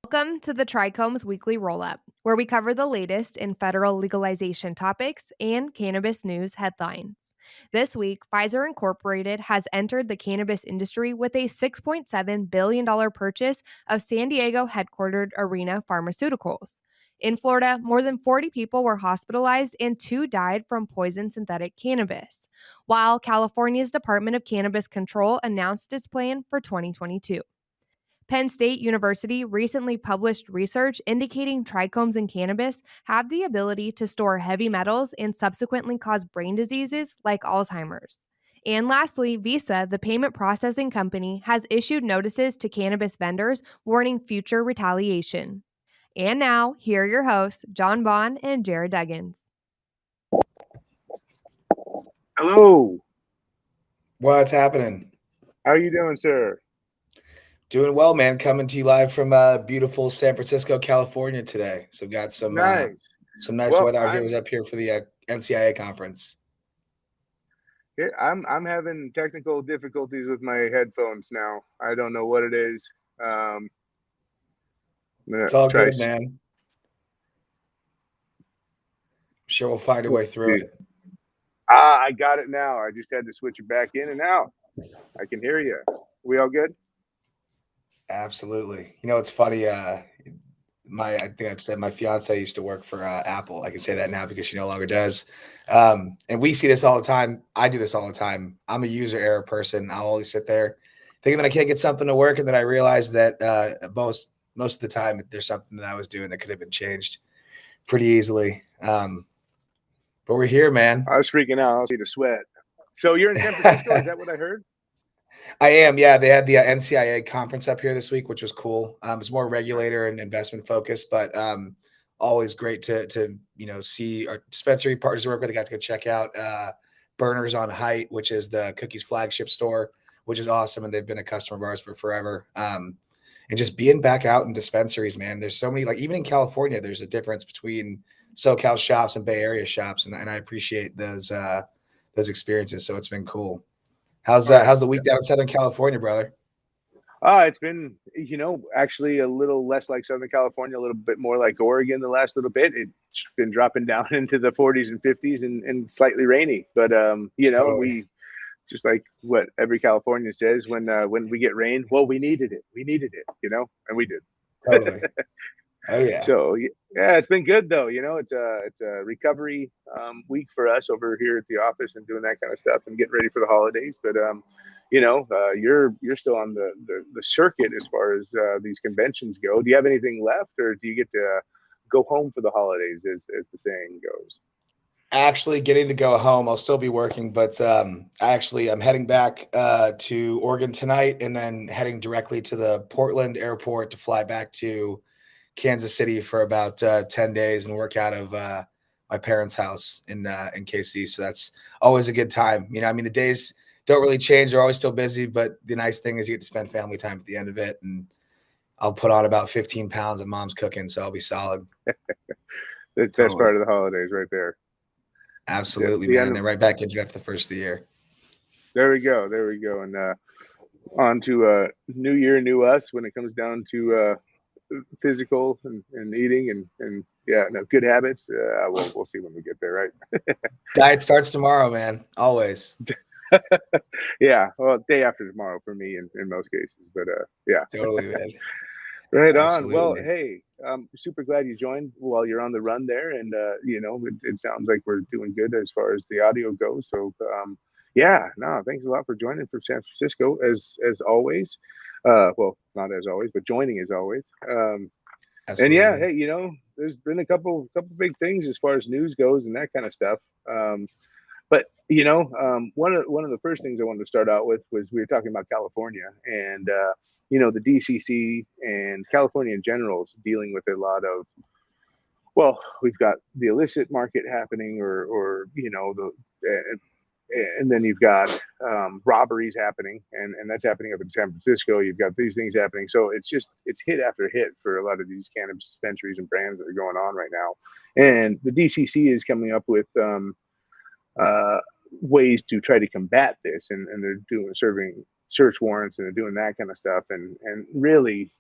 Welcome to the TRICHOMES Weekly Roll Up, where we cover the latest in federal legalization topics and cannabis news headlines. This week, Pfizer Incorporated has entered the cannabis industry with a $6.7 billion purchase of San Diego headquartered Arena Pharmaceuticals. In Florida, more than 40 people were hospitalized and 2 died from poison synthetic cannabis, while California's Department of Cannabis Control announced its plan for 2022. Penn State University recently published research indicating trichomes in cannabis have the ability to store heavy metals and subsequently cause brain diseases like Alzheimer's. And lastly, Visa, the payment processing company, has issued notices to cannabis vendors warning future retaliation. And now, here are your hosts, John Bond and Jarod Duggins. Hello. What's happening? How are you doing, sir? Doing well, man. Coming to you live from beautiful San Francisco, California today. So got some nice weather out here. Was up here for the NCIA conference. Yeah, I'm having technical difficulties with my headphones now. I don't know what it is. It's all good, man. I'm sure we'll find a way through it. I got it now. I just had to switch it back in and out. I can hear you. We all good? Absolutely. You know, it's funny. I think I've said my fiance used to work for Apple. I can say that now because she no longer does. And we see this all the time. I do this all the time. I'm a user error person. I'll always sit there thinking that I can't get something to work, and then I realize that most of the time there's something that I was doing that could have been changed pretty easily. But we're here, man. I was freaking out. I was need to sweat. So you're in San Francisco? Is that what I heard? I am, yeah. They had the NCIA conference up here this week, which was cool. It's more regulator and investment focused, but always great to see our dispensary partners we work with. I got to go check out Burners on Height, which is the Cookies flagship store, which is awesome, and they've been a customer of ours for forever. And just being back out in dispensaries, man. There's so many, like even in California, there's a difference between SoCal shops and Bay Area shops, and I appreciate those experiences. So it's been cool. How's the week down in Southern California, brother? It's been, actually a little less like Southern California, a little bit more like Oregon the last little bit. It's been dropping down into the 40s and 50s and slightly rainy. But, totally. We just like what every Californian says when we get rain, well, we needed it. We needed it, and we did. Totally. Oh, yeah. So, yeah, it's been good, though. It's a recovery week for us over here at the office and doing that kind of stuff and getting ready for the holidays. But, you're still on the circuit as far as these conventions go. Do you have anything left, or do you get to go home for the holidays, as the saying goes? Actually, getting to go home. I'll still be working, but I'm heading back to Oregon tonight and then heading directly to the Portland airport to fly back to Kansas City for about 10 days and work out of my parents' house in KC. So that's always a good time. The days don't really change. They're always still busy, but the nice thing is you get to spend family time at the end of it. And I'll put on about 15 pounds of mom's cooking, so I'll be solid. The best part of the holidays right there. Absolutely, man. And then right back into it after the first of the year. There we go. And on to new year, new us when it comes down to physical and eating and good habits. We'll see when we get there, right? Diet starts tomorrow, man. Always. Yeah, well, day after tomorrow for me in most cases, but yeah, totally, man. Right. Absolutely. On. Well, hey, I'm super glad you joined while you're on the run there, and it sounds like we're doing good as far as the audio goes. So thanks a lot for joining from San Francisco as always. Well, not as always, but joining as always. And yeah, hey, there's been a couple big things as far as news goes and that kind of stuff. But one of the first things I wanted to start out with was we were talking about California and the DCC and California in general is dealing with a lot of. Well, we've got the illicit market happening, or and then you've got robberies happening, and that's happening up in San Francisco. You've got these things happening, so it's hit after hit for a lot of these cannabis dispensaries and brands that are going on right now. And the DCC is coming up with ways to try to combat this, and they're serving search warrants and they're doing that kind of stuff, and really,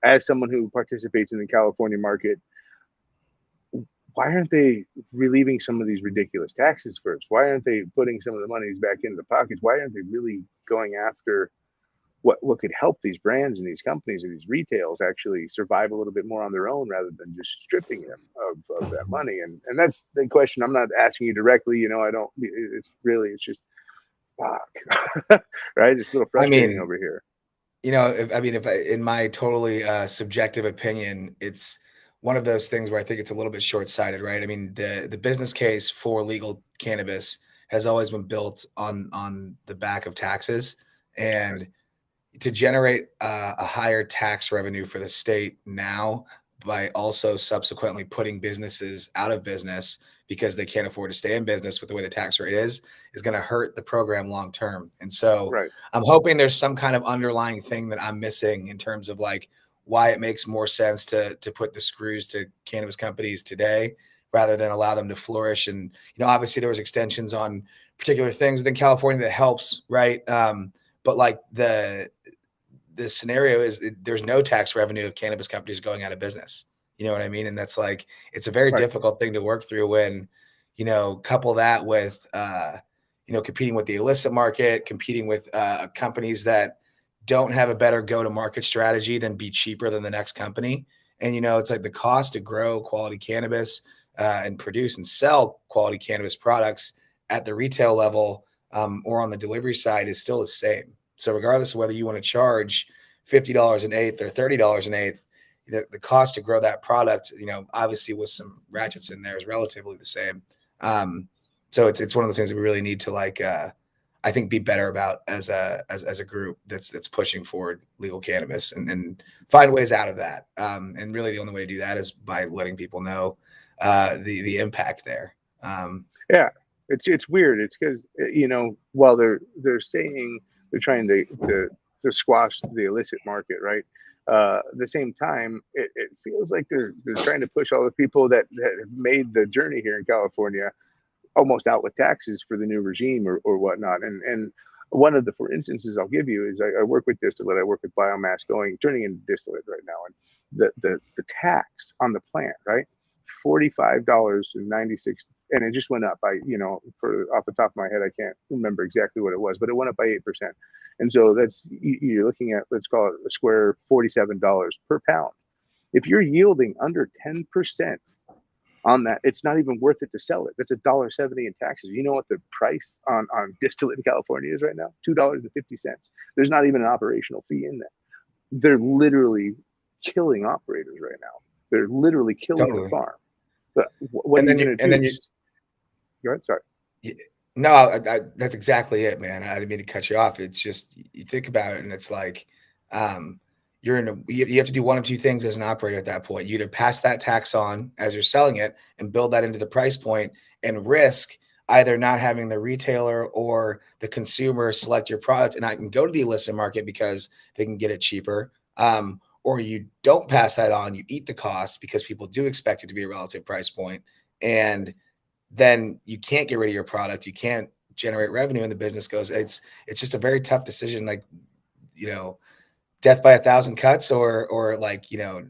as someone who participates in the California market, why aren't they relieving some of these ridiculous taxes first? Why aren't they putting some of the monies back into the pockets? Why aren't they really going after what could help these brands and these companies and these retails actually survive a little bit more on their own rather than just stripping them of that money? And that's the question. I'm not asking you directly, you know, I don't, it's just, fuck, right? It's a little frustrating over here. You know, if in my totally subjective opinion, it's one of those things where I think it's a little bit short-sighted, right? I mean, the business case for legal cannabis has always been built on the back of taxes, and to generate a higher tax revenue for the state now by also subsequently putting businesses out of business because they can't afford to stay in business with the way the tax rate is going to hurt the program long term. And so I'm hoping there's some kind of underlying thing that I'm missing in terms of like why it makes more sense to put the screws to cannabis companies today rather than allow them to flourish. And, you know, obviously there was extensions on particular things within California that helps, right? But like the scenario is there's no tax revenue of cannabis companies going out of business. You know what I mean? And that's like, it's a very difficult thing to work through when, you know, couple that with, you know, competing with the illicit market, competing with companies that don't have a better go-to-market strategy than be cheaper than the next company. And, you know, it's like the cost to grow quality cannabis and produce and sell quality cannabis products at the retail level or on the delivery side is still the same. So regardless of whether you want to charge $50 an eighth or $30 an eighth, the cost to grow that product, you know, obviously with some ratchets in there is relatively the same. So it's one of those things that we really need to like, I think, be better about as a group that's pushing forward legal cannabis and find ways out of that. And really the only way to do that is by letting people know the impact there. Yeah, it's weird. It's because, you know, while they're saying they're trying to squash the illicit market, right? At the same time, it feels like they're trying to push all the people that have made the journey here in California almost out with taxes for the new regime or whatnot. And one of the, for instances I'll give you is I work with distillate. I work with biomass turning into distillate right now. And the tax on the plant, right? $45.96. And it just went up by, you know, off the top of my head, I can't remember exactly what it was, but it went up by 8%. And so that's, you're looking at, let's call it a square $47 per pound. If you're yielding under 10% on that, it's not even worth it to sell it. That's $1.70 in taxes. You know what the price on distillate in California is right now? $2.50. There's not even an operational fee in that. They're literally killing operators right now. They're literally killing the farm. But what are you going to do? Go ahead. Sorry. No, that's exactly it, man. I didn't mean to cut you off. It's just, you think about it and it's like, you have to do one of two things as an operator at that point. You either pass that tax on as you're selling it and build that into the price point and risk either not having the retailer or the consumer select your product and I can go to the illicit market because they can get it cheaper. Or you don't pass that on, you eat the cost because people do expect it to be a relative price point. And then you can't get rid of your product. You can't generate revenue and the business goes, it's just a very tough decision. Like, you know, death by 1,000 cuts or like, you know,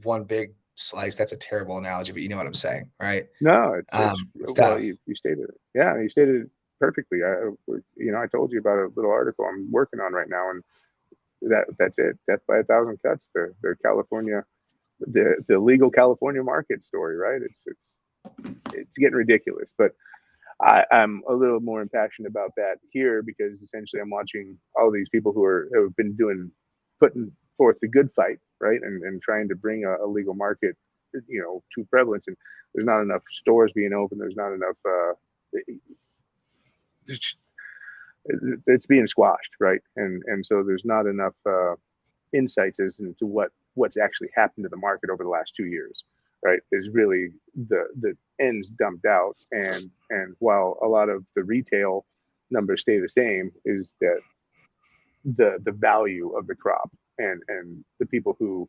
one big slice. That's a terrible analogy, but you know what I'm saying, right? No, it's well, you stated it. Yeah, you stated it perfectly. I told you about a little article I'm working on right now, and that's it. Death by 1,000 cuts. The California, the legal California market story, right? It's getting ridiculous, but I'm a little more impassioned about that here because essentially I'm watching all these people who have been putting forth the good fight, right, and trying to bring a legal market, you know, to prevalence. And there's not enough stores being open. There's not enough. It's being squashed, right? And so there's not enough insights as into what's actually happened to the market over the last 2 years, right? Is really the ends dumped out, and while a lot of the retail numbers stay the same, is that the value of the crop and the people who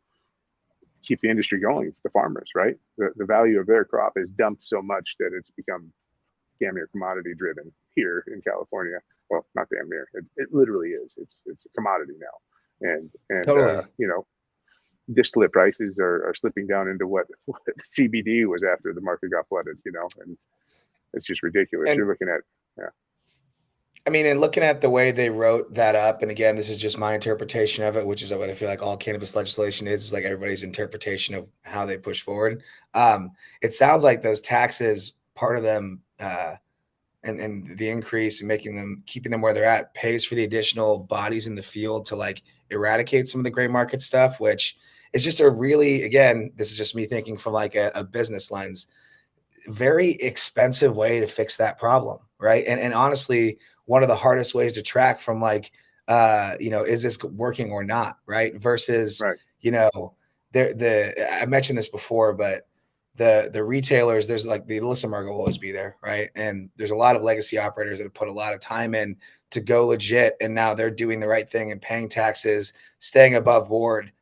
keep the industry going, the farmers, right? The value of their crop is dumped so much that it's become damn near commodity driven here in California. Well, not damn near. It literally is. It's a commodity now, and totally. you know, distillate prices are slipping down into what CBD was after the market got flooded, and it's just ridiculous. You're looking at, yeah. I mean, and looking at the way they wrote that up, and again, this is just my interpretation of it, which is what I feel like all cannabis legislation is like everybody's interpretation of how they push forward. It sounds like those taxes, part of them, and the increase and keeping them where they're at pays for the additional bodies in the field to like eradicate some of the gray market stuff, which is just a really, again, this is just me thinking from like a business lens, very expensive way to fix that problem, right? And honestly, one of the hardest ways to track from like, is this working or not, right? Versus, right. I mentioned this before, but the retailers, there's like the illicit market will always be there, right? And there's a lot of legacy operators that have put a lot of time in to go legit, and now they're doing the right thing and paying taxes, staying above board.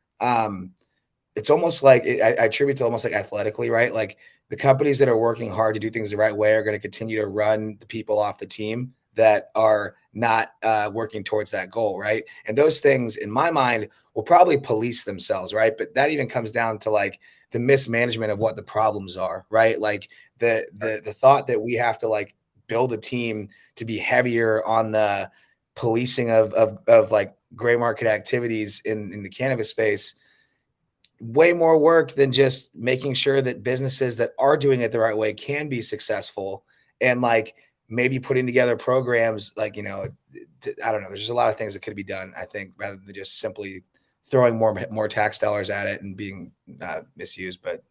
It's almost like I attribute to almost like athletically, right? Like the companies that are working hard to do things the right way are going to continue to run the people off the team that are not working towards that goal, right? And those things, in my mind, will probably police themselves, right? But that even comes down to like the mismanagement of what the problems are, right? Like the thought that we have to like build a team to be heavier on the policing of like gray market activities in the cannabis space. Way more work than just making sure that businesses that are doing it the right way can be successful, and like maybe putting together programs like, I don't know. There's just a lot of things that could be done, I think, rather than just simply throwing more tax dollars at it and being misused. But,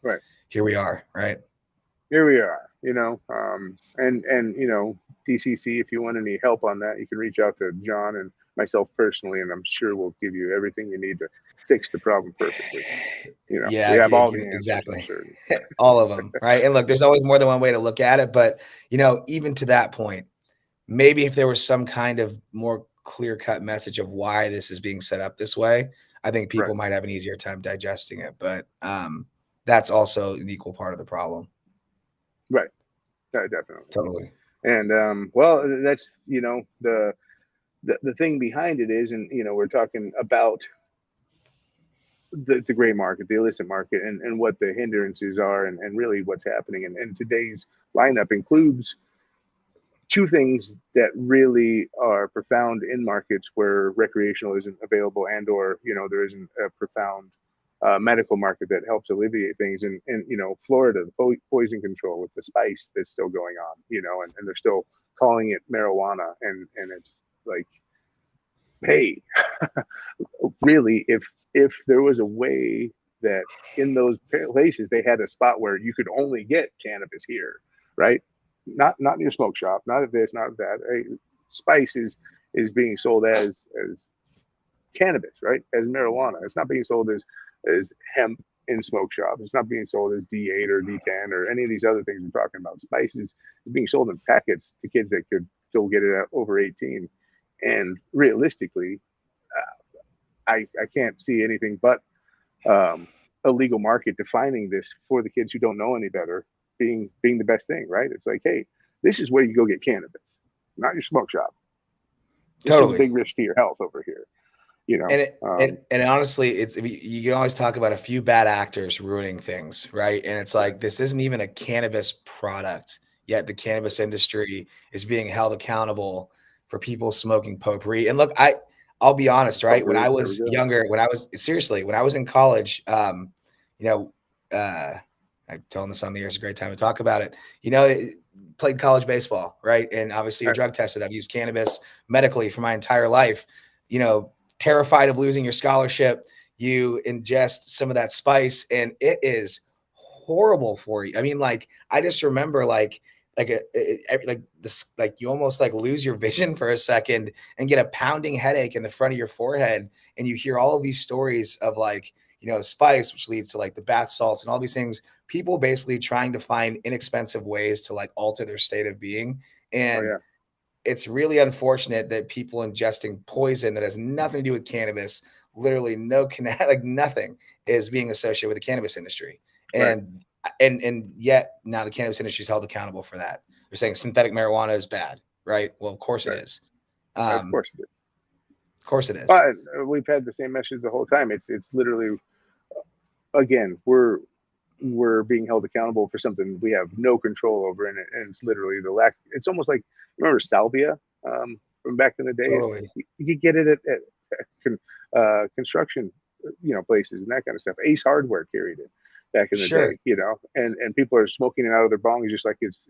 right. Here we are, right? Here we are, and DCC, if you want any help on that, you can reach out to John and myself personally, and I'm sure we'll give you everything you need to fix the problem perfectly. Yeah, we have all the answers, exactly. sure. All of them, right? And look, there's always more than one way to look at it, but even to that point, maybe if there was some kind of more clear-cut message of why this is being set up this way, I think people might have an easier time digesting it. But that's also an equal part of the problem. Right. Definitely. Totally. And well, that's the thing behind it is, and we're talking about the gray market, the illicit market, and what the hindrances are, and really what's happening. And today's lineup includes two things that really are profound in markets where recreational isn't available, and or there isn't a profound medical market that helps alleviate things. And Florida, the poison control with the spice that's still going on, and they're still calling it marijuana, and it's like, hey, really, if there was a way that in those places they had a spot where you could only get cannabis here, right? Not in your smoke shop, not at this, not at that. Hey, spice is being sold as cannabis, right? As marijuana. It's not being sold as hemp in smoke shops. It's not being sold as D8 or D10 or any of these other things we're talking about. Spice is being sold in packets to kids that could still get it at over 18. And realistically, I can't see anything but a legal market defining this for the kids who don't know any better being the best thing, right? It's like, hey, this is where you go get cannabis, not your smoke shop. This is a big risk to your health over here. And honestly, you can always talk about a few bad actors ruining things, right? And it's like, this isn't even a cannabis product, yet the cannabis industry is being held accountable for people smoking potpourri. And look, I'll be honest, right? When I was younger, when I was in college, I'm telling this on the air, it's a great time to talk about it. Played college baseball, right? And obviously you're drug tested. I've used cannabis medically for my entire life. Terrified of losing your scholarship, you ingest some of that spice, and it is horrible for you. I mean, like, I just remember like you almost like lose your vision for a second and get a pounding headache in the front of your forehead. And you hear all of these stories of like, spice, which leads to like the bath salts and all these things, people basically trying to find inexpensive ways to like alter their state of being. And it's really unfortunate that people ingesting poison that has nothing to do with cannabis, literally nothing, is being associated with the cannabis industry. And yet now the cannabis industry is held accountable for that. They're saying synthetic marijuana is bad, right? Well, of course it is. Of course it is. Of course it is. But we've had the same message the whole time. It's literally, again, we're being held accountable for something we have no control over, and it's literally the lack. It's almost like, remember salvia from back in the day? Totally. You could get it at construction, places and that kind of stuff. Ace Hardware carried it back in the Sure. day, and people are smoking it out of their bongs just like it's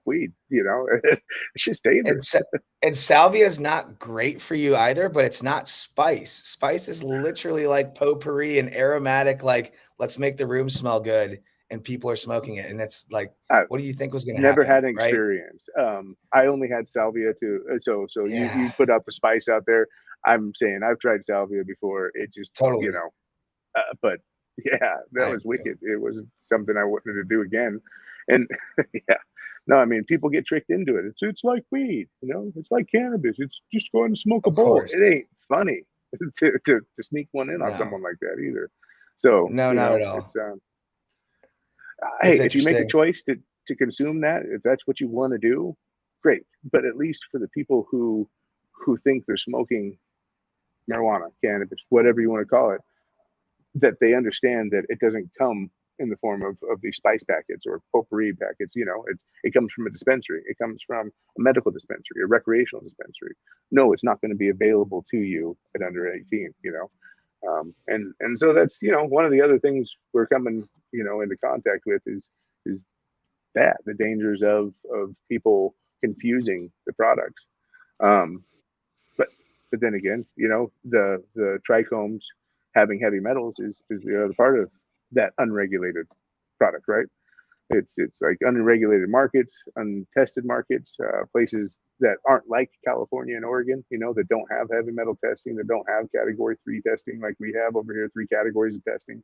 weed, it's just dangerous. And salvia is not great for you either, but it's not spice. Spice is literally like potpourri and aromatic, like let's make the room smell good, and people are smoking it. And it's like, what do you think was going to happen? Never had an right? experience. I only had salvia too. So Yeah. you put out the spice out there. I'm saying I've tried salvia before. It just, Totally. but yeah, that was wicked. It wasn't something I wanted to do again. And yeah, no, I mean, people get tricked into it. It's like weed, it's like cannabis. It's just going to smoke a bowl. It ain't funny to sneak one in on someone like that either. So no, not at all. Hey, if you make a choice to consume that, if that's what you want to do, great. But at least for the people who think they're smoking marijuana, cannabis, whatever you want to call it, that they understand that it doesn't come in the form of these spice packets or potpourri packets. It comes from a dispensary. It comes from a medical dispensary, a recreational dispensary. No, it's not going to be available to you at under 18, and so that's, one of the other things we're coming, into contact with is that the dangers of people confusing the products. But then again, the trichomes having heavy metals is the other part of that unregulated product, right? It's like unregulated markets, untested markets, places that aren't like California and Oregon, that don't have heavy metal testing, that don't have category 3 testing like we have over here, 3 categories of testing.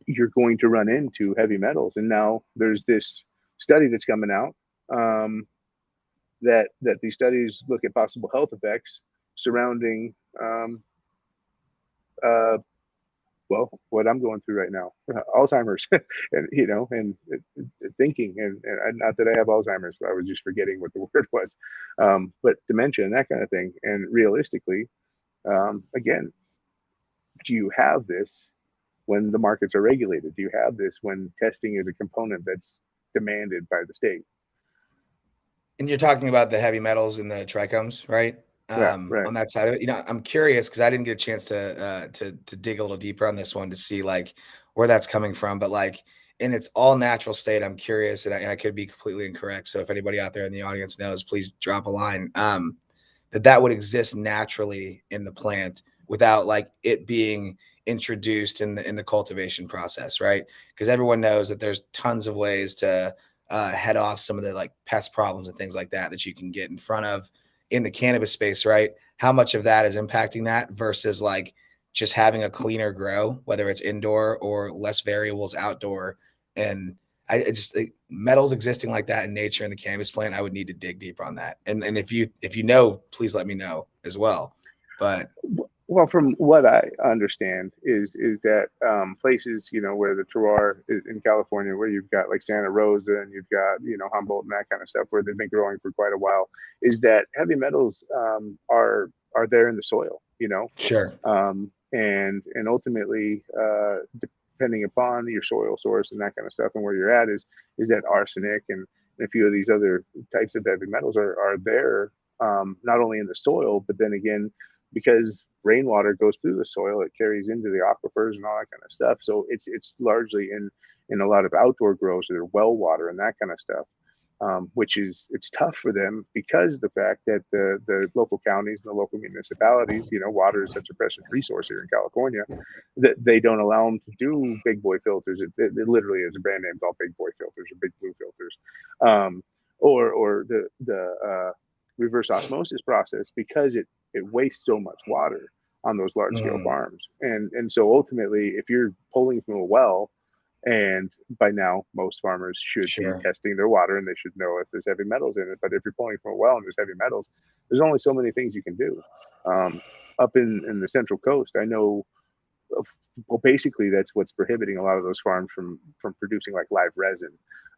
You're going to run into heavy metals. And now there's this study that's coming out that these studies look at possible health effects surrounding what I'm going through right now, Alzheimer's, and thinking, and not that I have Alzheimer's, I was just forgetting what the word was, but dementia and that kind of thing. And realistically, again, do you have this when the markets are regulated? Do you have this when testing is a component that's demanded by the state? And you're talking about the heavy metals in the trichomes, right? Right. On that side of it, I'm curious because I didn't get a chance to dig a little deeper on this one to see like where that's coming from. But like in its all natural state, I'm curious, and I could be completely incorrect. So if anybody out there in the audience knows, please drop a line. That would exist naturally in the plant without like it being introduced in the cultivation process, right? Because everyone knows that there's tons of ways to head off some of the like pest problems and things like that you can get in front of in the cannabis space, right? How much of that is impacting that versus like just having a cleaner grow, whether it's indoor or less variables outdoor. And metals existing like that in nature in the cannabis plant, I would need to dig deeper on that. And if you know, please let me know as well. But well, from what I understand is that places, where the terroir is in California, where you've got like Santa Rosa and you've got, Humboldt and that kind of stuff, where they've been growing for quite a while, is that heavy metals are there in the soil, Sure. And ultimately, depending upon your soil source and that kind of stuff and where you're at, is that arsenic and a few of these other types of heavy metals are there, not only in the soil, but then again, because rainwater goes through the soil, it carries into the aquifers and all that kind of stuff. So it's largely in a lot of outdoor grows, so they're well water and that kind of stuff, which it's tough for them because of the fact that the local counties and the local municipalities, water is such a precious resource here in California, that they don't allow them to do big boy filters. It literally is a brand name called Big Boy Filters or Big Blue Filters, or the reverse osmosis process, because it wastes so much water on those large scale farms. And so ultimately, if you're pulling from a well, and by now most farmers should be testing their water and they should know if there's heavy metals in it. But if you're pulling from a well and there's heavy metals, there's only so many things you can do. Up in the Central Coast, I know, well, basically that's what's prohibiting a lot of those farms from producing like live rosin.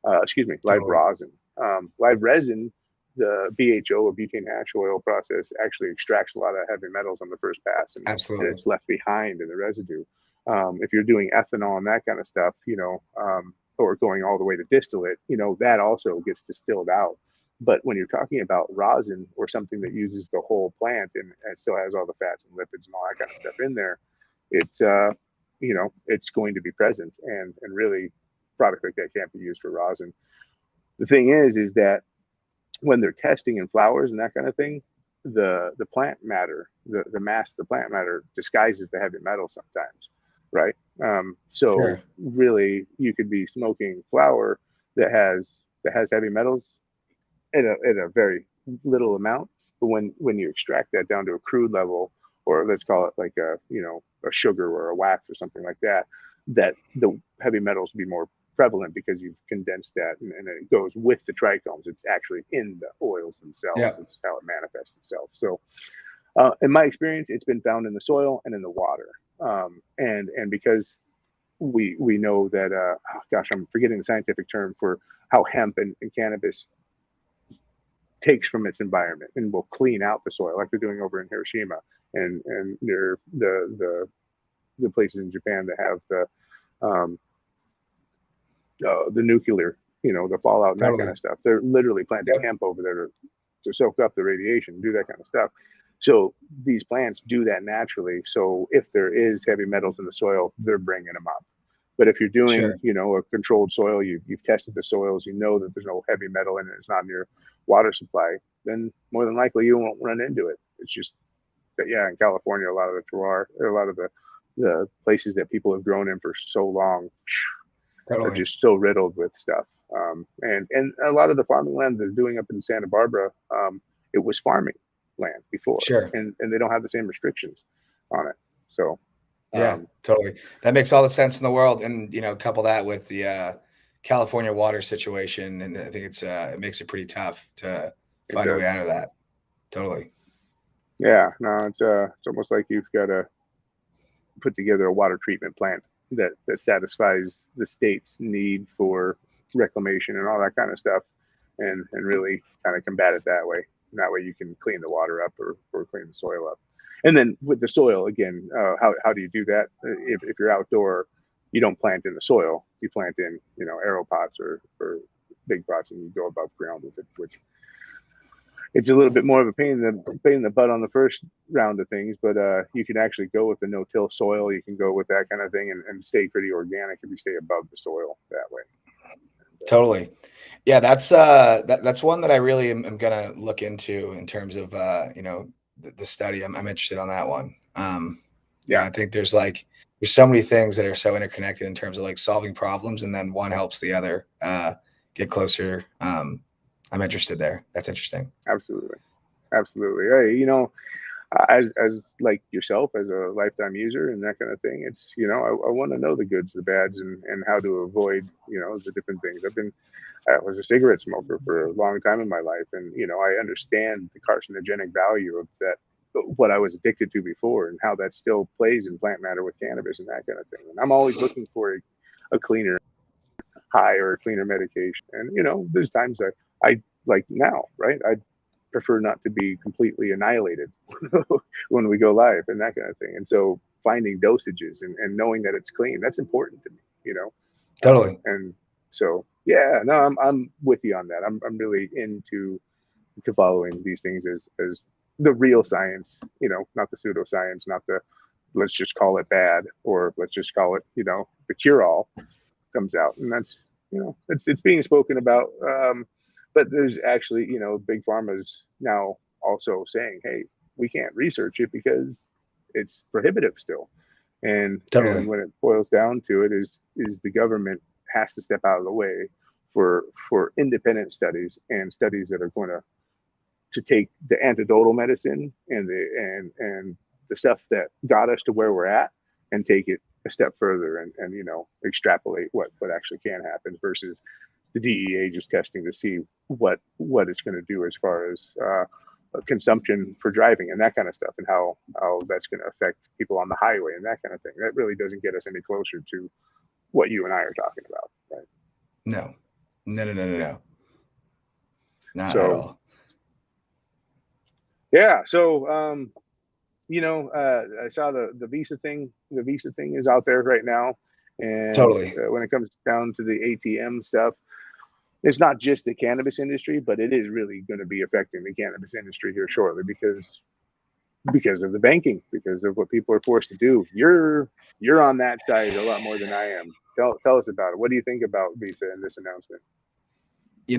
Live rosin. Live resin the BHO or butane hash oil process actually extracts a lot of heavy metals on the first pass, and it's left behind in the residue. If you're doing ethanol and that kind of stuff, or going all the way to distillate, that also gets distilled out. But when you're talking about rosin or something that uses the whole plant and still has all the fats and lipids and all that kind of stuff in there, it's it's going to be present, and really, product like that can't be used for rosin. The thing is that when they're testing in flowers and that kind of thing, the plant matter, the mass of the plant matter disguises the heavy metal sometimes, right? So really, you could be smoking flower that has heavy metals in a very little amount, but when you extract that down to a crude level, or let's call it like a sugar or a wax or something like that, that the heavy metals will be more prevalent because you've condensed that, and it goes with the trichomes. It's actually in the oils themselves. Yeah. It's how it manifests itself. So in my experience, it's been found in the soil and in the water. And because we know that, I'm forgetting the scientific term for how hemp and cannabis takes from its environment and will clean out the soil, like they're doing over in Hiroshima and near the places in Japan that have the nuclear, the fallout and that kind of stuff. They're literally planting hemp over there to soak up the radiation, do that kind of stuff. So these plants do that naturally. So if there is heavy metals in the soil, they're bringing them up. But if you're doing, a controlled soil, you've tested the soils, that there's no heavy metal in it, it's not in your water supply, then more than likely you won't run into it. It's just that, in California, a lot of the terroir, a lot of the places that people have grown in for so long, are just so riddled with stuff. And a lot of the farming land they're doing up in Santa Barbara, it was farming land before, and they don't have the same restrictions on it. So totally. That makes all the sense in the world. And, couple that with the California water situation. And I think it makes it pretty tough to find a way out of that. Totally. Yeah, no, it's almost like you've got to put together a water treatment plant that satisfies the state's need for reclamation and all that kind of stuff, and really kind of combat it that way. And that way you can clean the water up or clean the soil up. And then with the soil, again, how do you do that? If you're outdoor, you don't plant in the soil. You plant in, aero pots or big pots, and you go above ground with it, which it's a little bit more of a pain in the butt on the first round of things. But you can actually go with the no-till soil. You can go with that kind of thing and stay pretty organic if you stay above the soil that way. Totally. Yeah, that's one that I really am gonna look into in terms of the study. I'm interested on that one. I think there's so many things that are so interconnected in terms of like solving problems, and then one helps the other get closer. I'm interested there. That's interesting. Absolutely. Hey, as like yourself, as a lifetime user and that kind of thing, it's I want to know the goods, the bads, and how to avoid the different things. I was a cigarette smoker for a long time in my life, and I understand the carcinogenic value of that, what I was addicted to before, and how that still plays in plant matter with cannabis and that kind of thing. And I'm always looking for a cleaner high or a cleaner medication. And there's times that I like now, right? I prefer not to be completely annihilated when we go live and that kind of thing. And so finding dosages and knowing that it's clean, that's important to me, Totally. And so, I'm with you on that. I'm really into following these things as the real science, not the pseudoscience, not the let's just call it bad, or let's just call it, the cure-all comes out. And that's, it's being spoken about. But there's actually, big pharma's now also saying, hey, we can't research it because it's prohibitive still. And when it boils down to it is the government has to step out of the way for independent studies and studies that are going to take the antidotal medicine and the stuff that got us to where we're at and take it a step further and extrapolate what actually can happen versus the DEA just testing to see what it's going to do as far as consumption for driving and that kind of stuff, and how that's going to affect people on the highway and that kind of thing. That really doesn't get us any closer to what you and I are talking about, right? No. Not so, at all. Yeah. So, I saw the visa thing. The visa thing is out there right now. And Totally. when it comes down to the ATM stuff, it's not just the cannabis industry, but it is really going to be affecting the cannabis industry here shortly because of the banking, because of what people are forced to do. You're on that side a lot more than I am. Tell us about it. What do you think about Visa and this announcement? You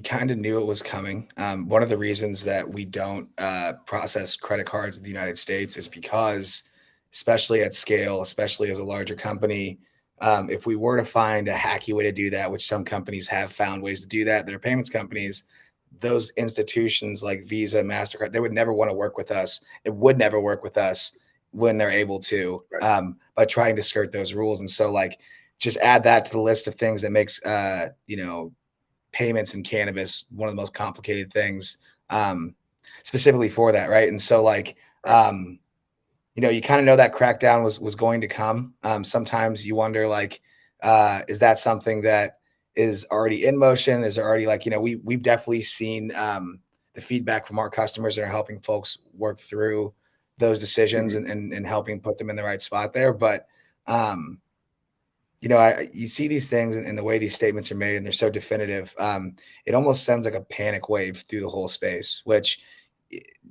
kind of knew it was coming. One of the reasons that we don't process credit cards in the United States is because, especially at scale, especially as a larger company, if we were to find a hacky way to do that, which some companies have found ways to do that are payments companies, those institutions like Visa, MasterCard, they would never want to work with us. It would never work with us when they're able to, Right. by trying to skirt those rules. And so, like, just add that to the list of things that makes payments in cannabis one of the most complicated things, specifically for that, right? And so, like, Right. you kind of know that crackdown was going to come. Sometimes you wonder, like, is that something that is already in motion? Is there already, like, we've definitely seen the feedback from our customers that are helping folks work through those decisions Mm-hmm. and helping put them in the right spot there. But you see these things and the way these statements are made, and they're so definitive. It almost sends like a panic wave through the whole space, which,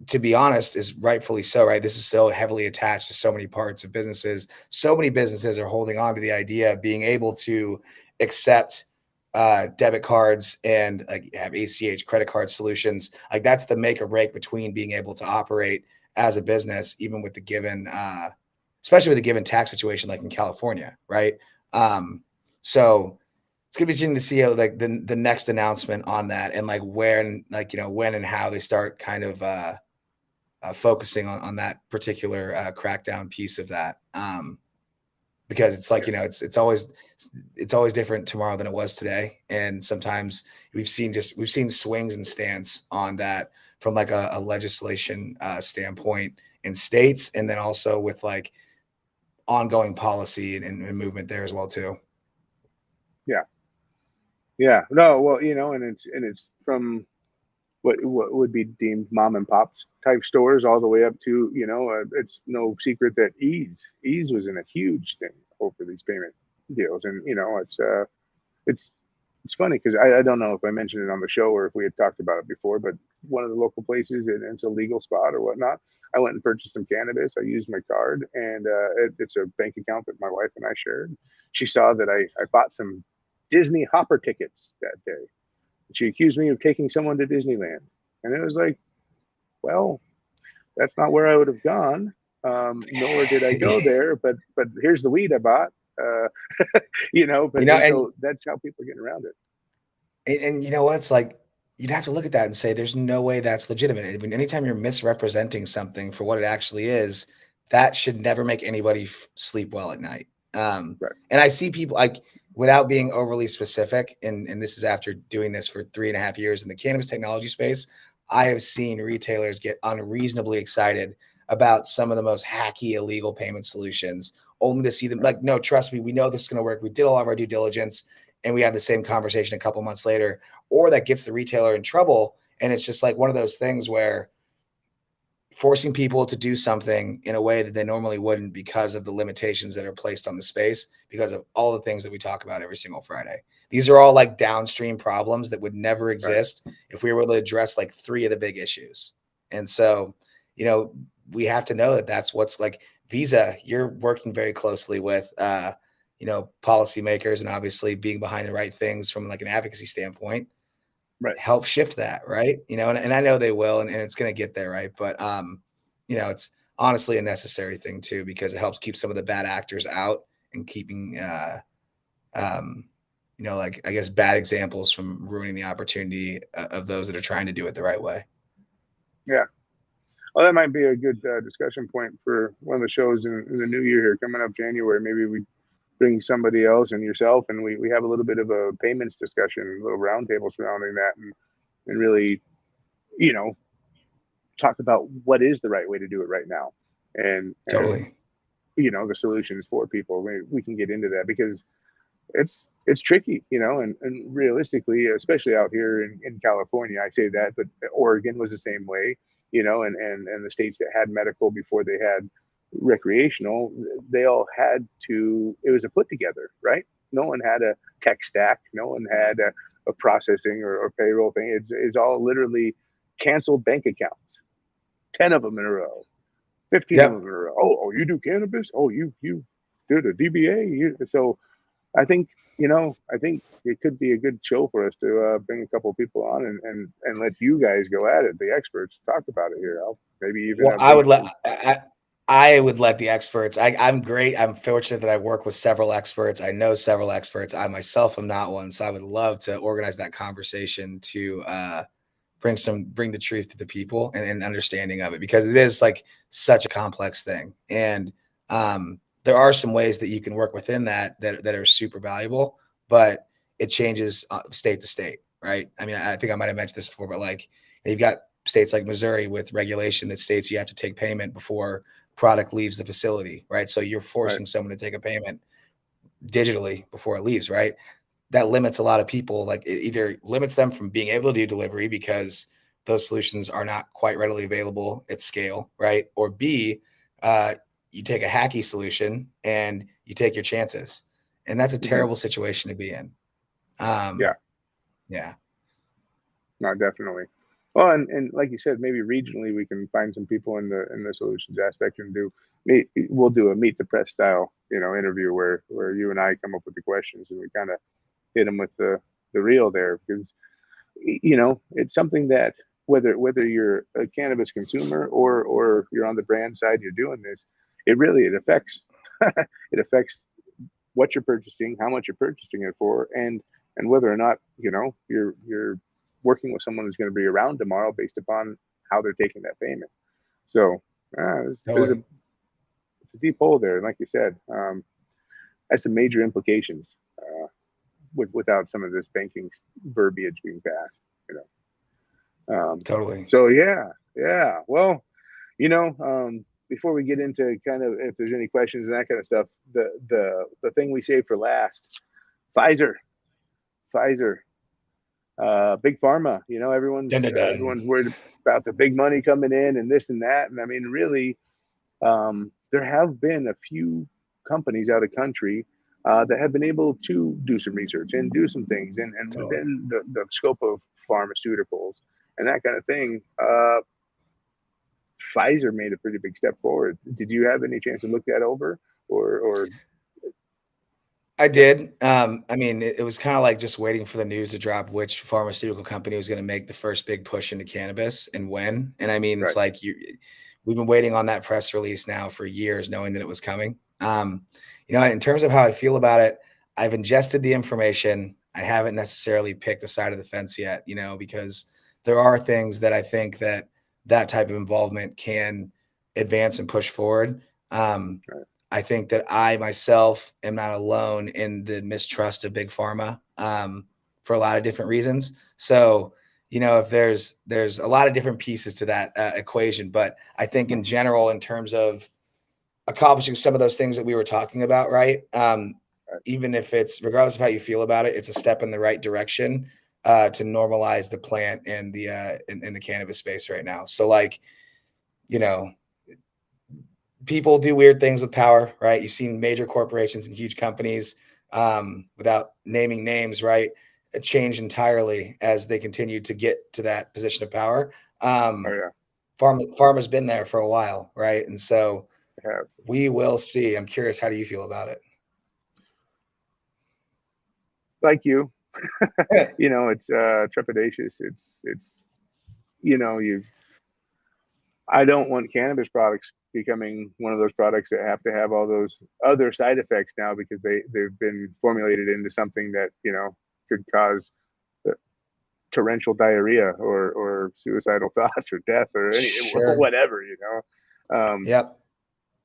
to be honest, is rightfully so, right? This is so heavily attached to so many parts of businesses. So many businesses are holding on to the idea of being able to accept debit cards and like have ACH credit card solutions. Like, that's the make or break between being able to operate as a business, even with the given, especially with the given tax situation, like in California, right? So it's gonna be interesting to see how, like, the next announcement on that, and like when, when and how they start kind of focusing on that particular crackdown piece of that. Because it's like, it's always different tomorrow than it was today, and sometimes we've seen swings and stance on that from like a legislation standpoint in states, and then also with like ongoing policy and movement there as well too. Yeah. Yeah. No. Well, and it's from what would be deemed mom and pop type stores all the way up to, it's no secret that ease was in a huge thing over these payment deals. And it's it's funny because I don't know if I mentioned it on the show or if we had talked about it before, but one of the local places, and it's a legal spot or whatnot, I went and purchased some cannabis. I used my card, and it's a bank account that my wife and I shared. She saw that I bought some Disney Hopper tickets that day. She accused me of taking someone to Disneyland. And it was like, well, that's not where I would have gone. Nor did I go there, but here's the weed I bought. Uh, and And so that's how people are getting around it. and you know what? It's like, you'd have to look at that and say, there's no way that's legitimate. I mean, anytime you're misrepresenting something for what it actually is, that should never make anybody sleep well at night. Right. And I see people, like, without being overly specific, and this is after doing this for 3.5 years in the cannabis technology space, I have seen retailers get unreasonably excited about some of the most hacky illegal payment solutions, only to see them like, no, trust me, we know this is going to work. We did all of our due diligence, and we have the same conversation a couple months later, or that gets the retailer in trouble. And it's just like one of those things where forcing people to do something in a way that they normally wouldn't because of the limitations that are placed on the space, because of all the things that we talk about every single Friday. These are all like downstream problems that would never exist if we were able to address like 3 of the big issues. And so, we have to know that that's what's like. Visa, you're working very closely with, policymakers, and obviously being behind the right things from like an advocacy standpoint, Right. help shift that, right? And I know they will, and it's going to get there, right? But it's honestly a necessary thing too, because it helps keep some of the bad actors out and keeping like, I guess, bad examples from ruining the opportunity of those that are trying to do it the right way. Yeah. Well, that might be a good discussion point for one of the shows in the new year here coming up January. Maybe we bring somebody else and yourself, and we have a little bit of a payments discussion, a little roundtable surrounding that, and really, talk about what is the right way to do it right now, and Totally. the solutions for people. We can get into that because it's tricky, and realistically, especially out here in California, I say that, but Oregon was the same way, and the states that had medical before they had recreational, they all had to, it was a put together, right? No one had a tech stack, no one had a processing or payroll thing. It's all literally canceled bank accounts, 10 of them in a row, 15 of them in a row. Oh, you do cannabis? Oh, you did a DBA? So I think, I think it could be a good show for us to bring a couple of people on and let you guys go at it, the experts, talk about it here. I'll maybe even Well, I would let the experts. I'm great. I'm fortunate that I work with several experts. I know several experts. I myself am not one, so I would love to organize that conversation to bring the truth to the people and understanding of it, because it is like such a complex thing. And there are some ways that you can work within that are super valuable, but it changes state to state, right? I mean, I think I might have mentioned this before, but like you've got states like Missouri with regulation that states you have to take payment before product leaves the facility, right? So you're forcing someone to take a payment digitally before it leaves, right? That limits a lot of people. Like it either limits them from being able to do delivery because those solutions are not quite readily available at scale, right? Or B, you take a hacky solution and you take your chances, and that's a terrible situation to be in. Yeah. No, definitely. Well, and like you said, maybe regionally we can find some people in the solutions aspect and we'll do a meet the press style, interview where you and I come up with the questions and we kind of hit them with the real there, because it's something that whether you're a cannabis consumer or you're on the brand side, you're doing this, it affects it affects what you're purchasing, how much you're purchasing it for, and whether or not you're working with someone who's going to be around tomorrow based upon how they're taking that payment. So there's a deep hole there, and like you said, has some major implications without some of this banking verbiage being passed. Totally. So yeah. Well, before we get into kind of if there's any questions and that kind of stuff, the thing we saved for last, Pfizer, big pharma. Everyone's worried about the big money coming in and this and that. And I mean, really, there have been a few companies out of country that have been able to do some research and do some things and within the scope of pharmaceuticals and that kind of thing. Pfizer made a pretty big step forward. Did you have any chance to look that over or? I did. I mean, it was kind of like just waiting for the news to drop which pharmaceutical company was going to make the first big push into cannabis and when. And I mean, it's like we've been waiting on that press release now for years, knowing that it was coming. In terms of how I feel about it, I've ingested the information. I haven't necessarily picked a side of the fence yet, because there are things that I think that type of involvement can advance and push forward. I think that I myself am not alone in the mistrust of big pharma for a lot of different reasons. So, if there's a lot of different pieces to that equation, but I think in general, in terms of accomplishing some of those things that we were talking about, right? Even if it's regardless of how you feel about it, it's a step in the right direction to normalize the plant and the in the cannabis space right now. So, like, people do weird things with power, right? You've seen major corporations and huge companies, without naming names, right, change entirely as they continue to get to that position of power. Pharma's been there for a while, right? And so we will see. I'm curious, how do you feel about it? Like you, it's trepidatious. It's I don't want cannabis products becoming one of those products that have to have all those other side effects now because they've been formulated into something that could cause torrential diarrhea or suicidal thoughts or death or whatever.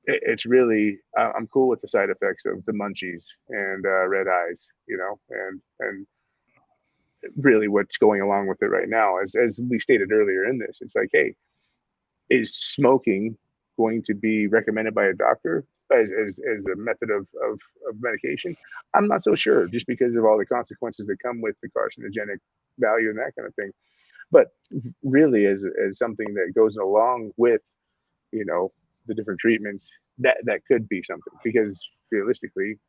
It's really I'm cool with the side effects of the munchies and red eyes, and really what's going along with it right now, as we stated earlier in this, it's like, hey, is smoking going to be recommended by a doctor as a method of medication? I'm not so sure, just because of all the consequences that come with the carcinogenic value and that kind of thing. But really, as something that goes along with, you know, the different treatments, that could be something, because realistically,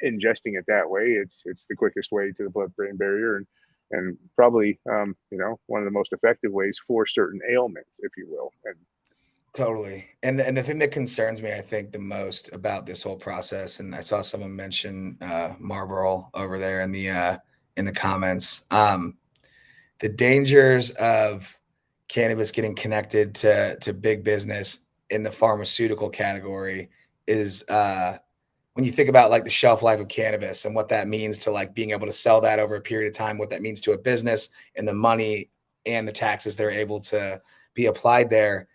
ingesting it that way, it's the quickest way to the blood-brain barrier, and probably you know, one of the most effective ways for certain ailments, if you will. And totally. And the thing that concerns me, I think, the most about this whole process, and I saw someone mention Marlboro over there in the comments, the dangers of cannabis getting connected to big business in the pharmaceutical category is when you think about like the shelf life of cannabis and what that means to like being able to sell that over a period of time, what that means to a business and the money and the taxes that are able to be applied there.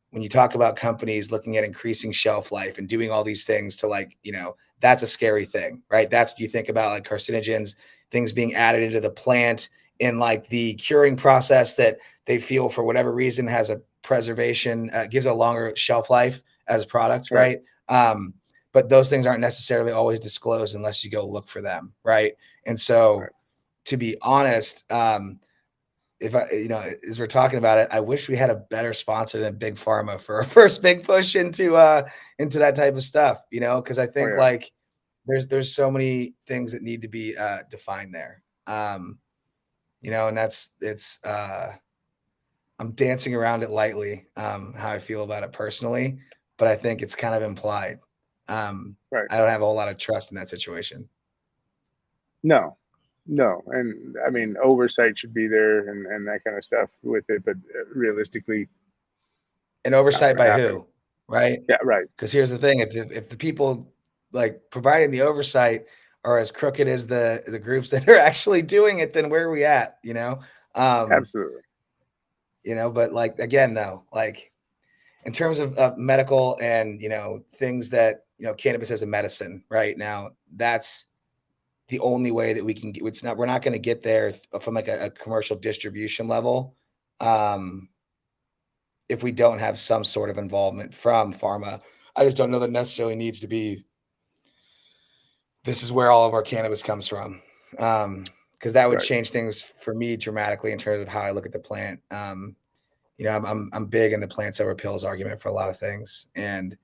When you talk about companies looking at increasing shelf life and doing all these things to, like, you know, that's a scary thing, right? That's what you think about, like carcinogens, things being added into the plant in like the curing process that they feel for whatever reason has a preservation, gives a longer shelf life as products, right? But those things aren't necessarily always disclosed unless you go look for them, right? And so, to be honest, if I, you know, as we're talking about it, I wish we had a better sponsor than Big Pharma for our first big push into that type of stuff, you know, because I think like there's so many things that need to be defined there, you know, and it's I'm dancing around it lightly, how I feel about it personally, but I think it's kind of implied. I don't have a whole lot of trust in that situation. No, and I mean, oversight should be there and that kind of stuff with it, but realistically, and oversight by who, right? Yeah, right. Because here's the thing: if the people like providing the oversight are as crooked as the groups that are actually doing it, then where are we at? You know, absolutely. You know, but like again, though, like in terms of medical and, you know, things that, you know, cannabis as a medicine right now, that's the only way that we can get. We're not going to get there from like a commercial distribution level if we don't have some sort of involvement from pharma. I just don't know that necessarily needs to be, this is where all of our cannabis comes from. Because that would change things for me dramatically in terms of how I look at the plant. You know, I'm big in the plants over pills argument for a lot of things. And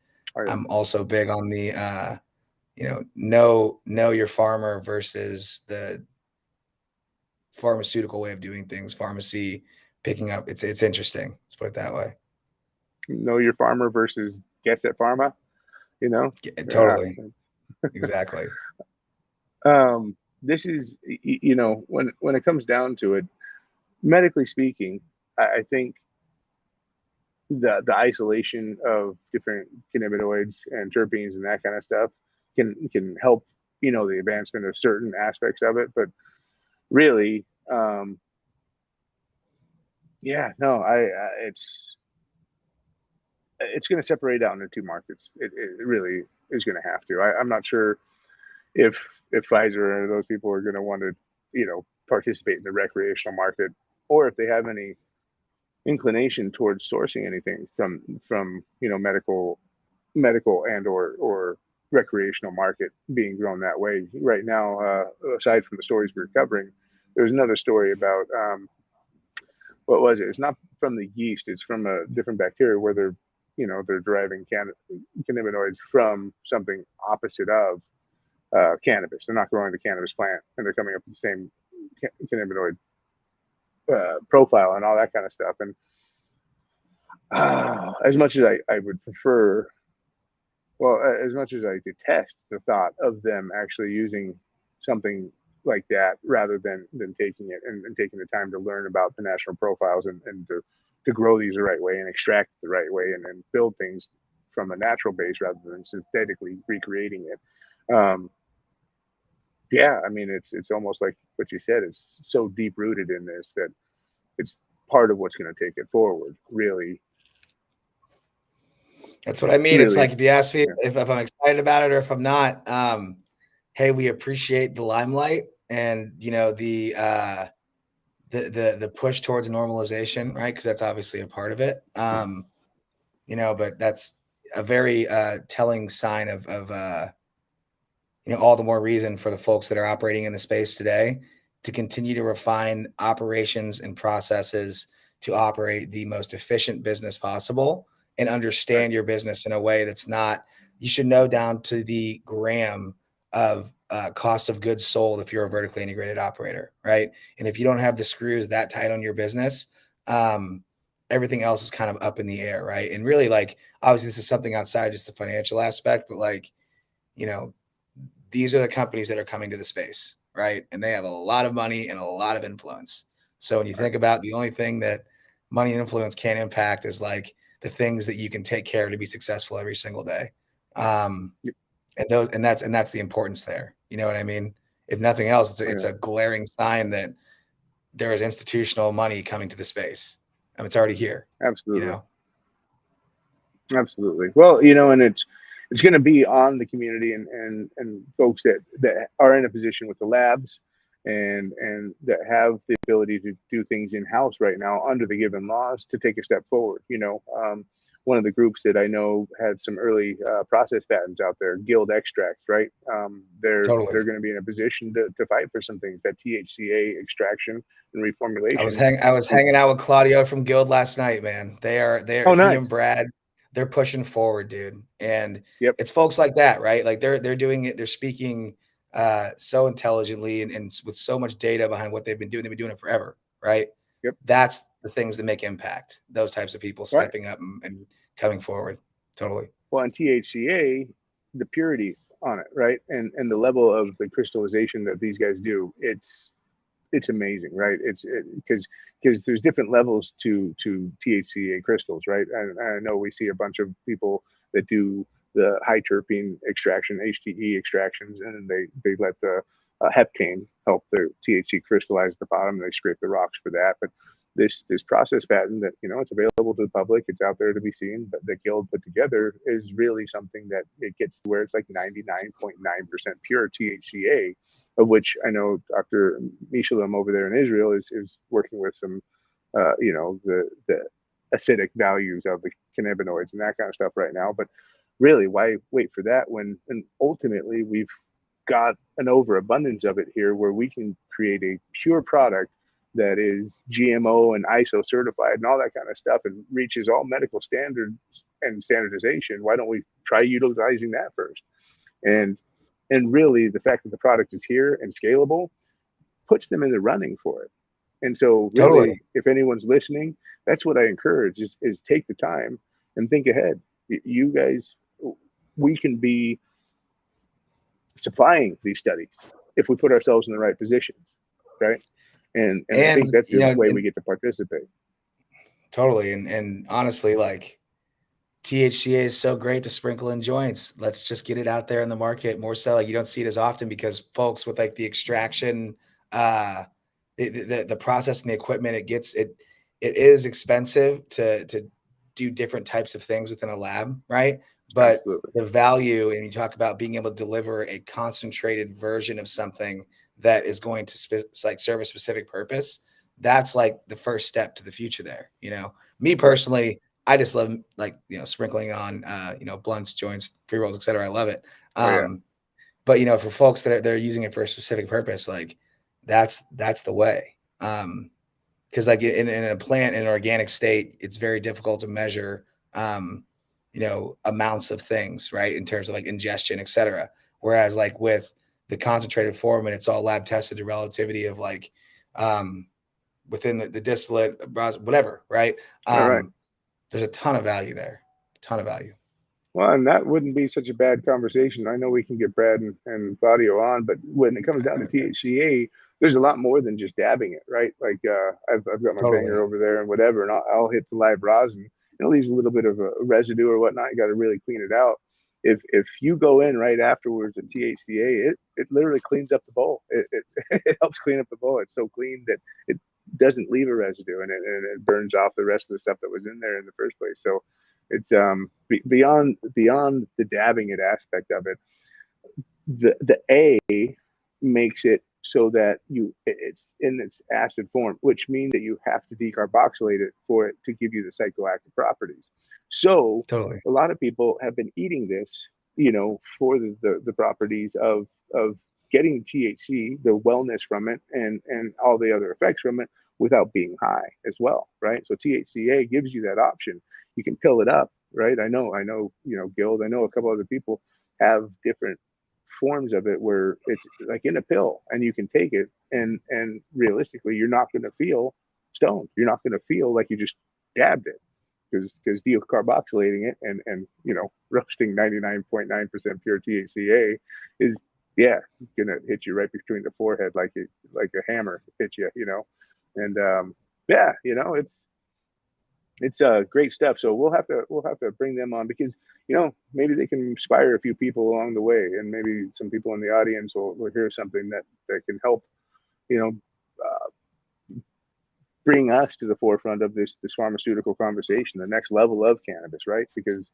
I'm also big on the, you know your farmer versus the pharmaceutical way of doing things, pharmacy picking up. It's interesting. Let's put it that way. Know your farmer versus guess at pharma, you know? Totally. Exactly. This is, you know, when it comes down to it, medically speaking, I think the isolation of different cannabinoids and terpenes and that kind of stuff can help, you know, the advancement of certain aspects of it. But really, yeah, no, it's going to separate out into two markets. It really is going to have to. I'm not sure if Pfizer or those people are going to want to, you know, participate in the recreational market, or if they have any inclination towards sourcing anything from you know, medical and or recreational market being grown that way right now. Aside from the stories we're covering, there's another story about what was it? It's not from the yeast; it's from a different bacteria where they're, you know, they're deriving cannabinoids from something opposite of cannabis. They're not growing the cannabis plant, and they're coming up with the same cannabinoid profile and all that kind of stuff. And as much as I would prefer, well, as much as I detest the thought of them actually using something like that rather than taking it and taking the time to learn about the national profiles and to grow these the right way and extract the right way and build things from a natural base rather than synthetically recreating it. Yeah, I mean, it's almost like what you said. It's so deep rooted in this that it's part of what's going to take it forward. Really, that's what I mean. Really, it's like if you ask me if I'm excited about it or if I'm not, hey, we appreciate the limelight and, you know, the push towards normalization, right? Because that's obviously a part of it. You but that's a very telling sign of all the more reason for the folks that are operating in the space today to continue to refine operations and processes to operate the most efficient business possible and understand your business in a way that's not, you should know down to the gram of cost of goods sold if you're a vertically integrated operator, right? And if you don't have the screws that tight on your business, everything else is kind of up in the air, right? And really, like, obviously this is something outside just the financial aspect, but like, these are the companies that are coming to the space, right? And they have a lot of money and a lot of influence. So when you think about the only thing that money and influence can't impact is like the things that you can take care of to be successful every single day. And that's the importance there. You know what I mean? If nothing else, it's a glaring sign that there is institutional money coming to the space. I mean, it's already here. Absolutely. Absolutely. Well, and it's going to be on the community and folks that are in a position with the labs and that have the ability to do things in house right now under the given laws to take a step forward. One of the groups that I know had some early process patents out there, Guild Extracts, right? They're going to be in a position to fight for some things, that THCA extraction and reformulation. I was hanging out with Claudio from Guild last night, man. They're oh, nice. He and Brad, they're pushing forward, dude. And it's folks like that, right? Like they're doing it, they're speaking so intelligently and with so much data behind what they've been doing. They've been doing it forever, right? That's the things that make impact. Those types of people stepping up and coming forward. Totally. Well, on THCA, the purity on it, right? And the level of the crystallization that these guys do, it's amazing, right? Because there's different levels to THCA crystals, right? And I know we see a bunch of people that do the high terpene extraction, HTE extractions, and they let the heptane help the THC crystallize at the bottom, and they scrape the rocks for that. But this process patent that it's available to the public, it's out there to be seen, but the Guild put together is really something that it gets to where it's like 99.9% pure THCA, of which I know Dr. Mishalem over there in Israel is working with some, the acidic values of the cannabinoids and that kind of stuff right now. But really, why wait for that when ultimately we've got an overabundance of it here where we can create a pure product that is GMO and ISO certified and all that kind of stuff and reaches all medical standards and standardization? Why don't we try utilizing that first? And really, the fact that the product is here and scalable puts them in the running for it. And so really, if anyone's listening, that's what I encourage is take the time and think ahead. You guys, we can be supplying these studies if we put ourselves in the right positions, right? And I think that's the way we get to participate. Totally. And honestly, like, THCA is so great to sprinkle in joints. Let's just get it out there in the market more so. Like, you don't see it as often because folks with like the extraction, the process and the equipment, it is expensive to do different types of things within a lab, right? But Absolutely. The value, and you talk about being able to deliver a concentrated version of something that is going to serve a specific purpose. That's like the first step to the future there. Me personally, I just love sprinkling on, blunts, joints, pre-rolls, et cetera. I love it. But for folks that are using it for a specific purpose, like that's the way. Because like in a plant, in an organic state, it's very difficult to measure, amounts of things, right? In terms of like ingestion, et cetera. Whereas like with the concentrated form, and it's all lab tested to relativity of like, within the distillate, whatever, right? There's a ton of value there. Well, and that wouldn't be such a bad conversation. I know we can get Brad and Claudio on, but when it comes down to THCA, there's a lot more than just dabbing it, right? Like I've got my banger over there and whatever, and I'll hit the live rosin. It leaves a little bit of a residue or whatnot. You got to really clean it out. If you go in right afterwards at THCA, it literally cleans up the bowl. It helps clean up the bowl. It's so clean that it doesn't leave a residue, and it burns off the rest of the stuff that was in there in the first place. So it's beyond the dabbing it aspect of it. The A makes it so that it's in its acid form, which means that you have to decarboxylate it for it to give you the psychoactive properties. So Totally. a lot of people have been eating this, for the properties of getting THC, the wellness from it, and all the other effects from it without being high as well, right? So THCA gives you that option. You can pill it up, right? I know, Guild, I know a couple other people have different forms of it where it's like in a pill and you can take it, and realistically you're not going to feel stoned. You're not going to feel like you just dabbed it, because decarboxylating it and roasting 99.9% pure THCA is gonna hit you right between the forehead like a hammer hit you, and it's great stuff. So we'll have to bring them on, because maybe they can inspire a few people along the way, and maybe some people in the audience will hear something that can help bring us to the forefront of this pharmaceutical conversation, the next level of cannabis, right? Because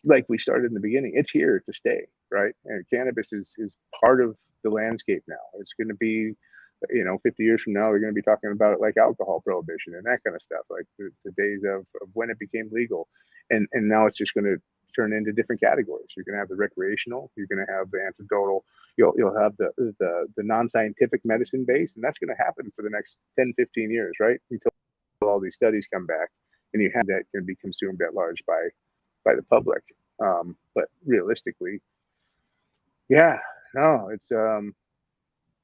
like we started in the beginning, it's here to stay, right? And cannabis is part of the landscape now. It's going to be 50 years from now, we're going to be talking about it like alcohol prohibition and that kind of stuff, like the days of when it became legal. And now it's just going to turn into different categories. You're going to have the recreational, you're going to have the anecdotal, you'll have the non-scientific medicine base, and that's going to happen for the next 10, 15 years, right? Until all these studies come back and you have that can be consumed at large by the public. But realistically,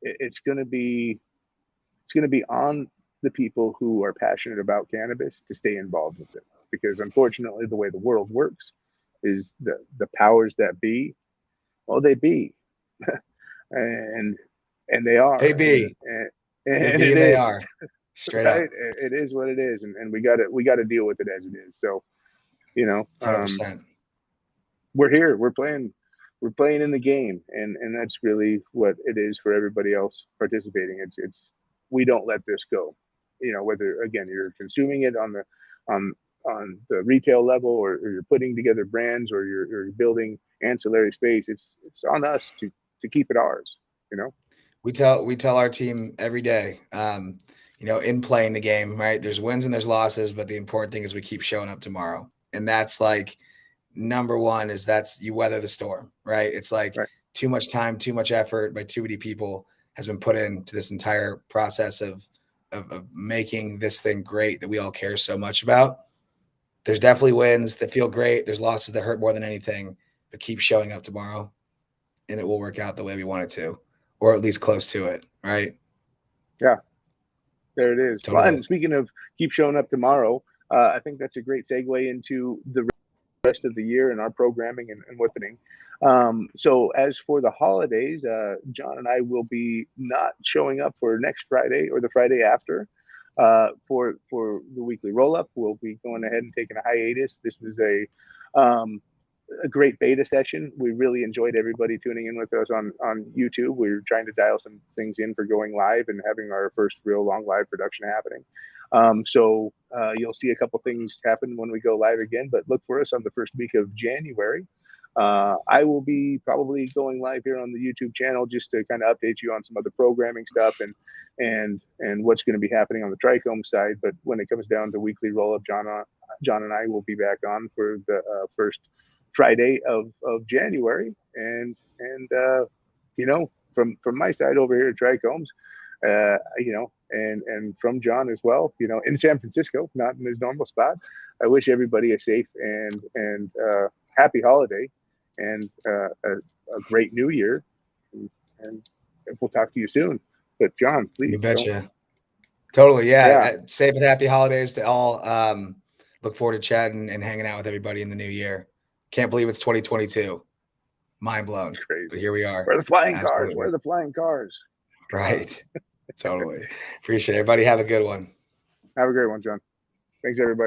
it's going to be on the people who are passionate about cannabis to stay involved with it, because unfortunately the way the world works is the powers that be, well, they be and they are, They be and they it they is are straight right. up. It is what it is, and we got to deal with it as it is. So 100%. we're here, we're playing in the game, and that's really what it is for everybody else participating. It's we don't let this go, whether again you're consuming it on the retail level, or you're putting together brands, or you're building ancillary space. It's on us to keep it ours. We tell our team every day, in playing the game, right? There's wins and there's losses, but the important thing is we keep showing up tomorrow. And that's like number one, is that's you weather the storm, right? It's like right. Too much time, too much effort by too many people has been put into this entire process of making this thing great that we all care so much about. There's definitely wins that feel great. There's losses that hurt more than anything, but keep showing up tomorrow and it will work out the way we want it to, or at least close to it. Right. Yeah, there it is. Totally. Well, and speaking of keep showing up tomorrow, I think that's a great segue into the rest of the year and our programming and what's happening. So as for the holidays, John and I will be not showing up for next Friday or the Friday after for the weekly roll up. We'll be going ahead and taking a hiatus. This was a great beta session. We really enjoyed everybody tuning in with us on YouTube. We're trying to dial some things in for going live and having our first real long live production happening. So you'll see a couple things happen when we go live again, but look for us on the first week of January. I will be probably going live here on the YouTube channel just to kind of update you on some other programming stuff and what's going to be happening on the Trichome side. But when it comes down to weekly roll up, John and I will be back on for the first Friday of January, and from my side over here at Trichomes, and from John as well, in San Francisco, not in his normal spot. I wish everybody a safe and happy holiday and a great new year, and we'll talk to you soon. But John, please. You betcha. Totally. Yeah. Safe and happy holidays to all. Look forward to chatting and hanging out with everybody in the new year. Can't believe it's 2022. Mind blown. Crazy. But here we are. Where are the flying cars? Where are the flying cars? Right. Totally. Appreciate it. Everybody have a good one. Have a great one, John. Thanks, everybody.